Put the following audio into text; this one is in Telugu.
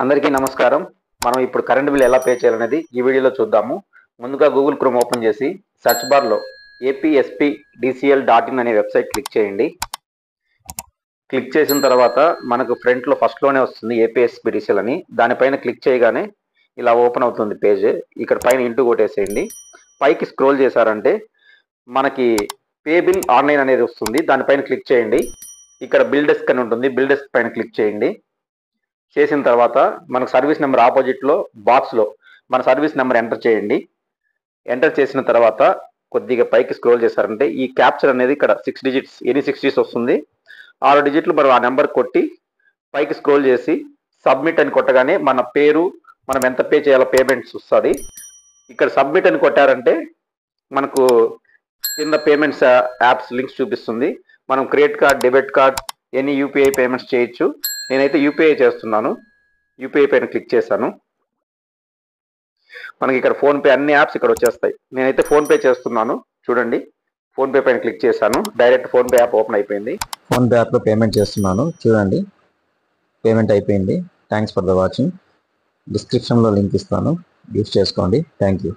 అందరికీ నమస్కారం. మనం ఇప్పుడు కరెంట్ బిల్ ఎలా పే చేయాలనేది ఈ వీడియోలో చూద్దాము. ముందుగా గూగుల్ క్రోమ్ ఓపెన్ చేసి సెర్చ్ బార్లో apspdcl.in అనే వెబ్సైట్ క్లిక్ చేయండి. క్లిక్ చేసిన తర్వాత మనకు ఫ్రంట్లో ఫస్ట్లోనే వస్తుంది apspdcl అని. దానిపైన క్లిక్ చేయగానే ఇలా ఓపెన్ అవుతుంది పేజ్. ఇక్కడ పైన ఇంటూ కొట్టేసేయండి. పైకి స్క్రోల్ చేశారంటే మనకి పే బిల్ ఆన్లైన్ అనేది వస్తుంది. దానిపైన క్లిక్ చేయండి. ఇక్కడ బిల్ డెస్క్ అని ఉంటుంది. బిల్ డెస్క్ పైన క్లిక్ చేయండి. చేసిన తర్వాత మనకు సర్వీస్ నెంబర్ ఆపోజిట్లో బాక్స్లో మన సర్వీస్ నెంబర్ ఎంటర్ చేయండి. ఎంటర్ చేసిన తర్వాత కొద్దిగా పైకి స్క్రోల్ చేశారంటే ఈ క్యాప్చర్ అనేది ఇక్కడ 6 డిజిట్స్ ఎనీ 6 డిజిట్స్ వస్తుంది. 6 డిజిట్లు మనం ఆ నెంబర్ కొట్టి పైకి స్క్రోల్ చేసి సబ్మిట్ అని కొట్టగానే మన పేరు, మనం ఎంత పే చేయాలో పేమెంట్స్ వస్తుంది. ఇక్కడ సబ్మిట్ అని కొట్టారంటే మనకు కింద పేమెంట్స్ యాప్స్ లింక్స్ చూపిస్తుంది. మనం credit card, debit card, any UPI payments చేయొచ్చు. నేనైతే యూపీఐ చేస్తున్నాను. యూపీఐ పైన క్లిక్ చేశాను. మనకి ఇక్కడ ఫోన్పే అన్ని యాప్స్ ఇక్కడ వచ్చేస్తాయి. నేనైతే ఫోన్పే చేస్తున్నాను. చూడండి, ఫోన్పే పైన క్లిక్ చేశాను. డైరెక్ట్ ఫోన్పే యాప్ ఓపెన్ అయిపోయింది. ఫోన్పే యాప్లో పేమెంట్ చేస్తున్నాను. చూడండి, పేమెంట్ అయిపోయింది. Thanks for the watching. డిస్క్రిప్షన్లో లింక్ ఇస్తాను, యూస్ చేసుకోండి. Thank you.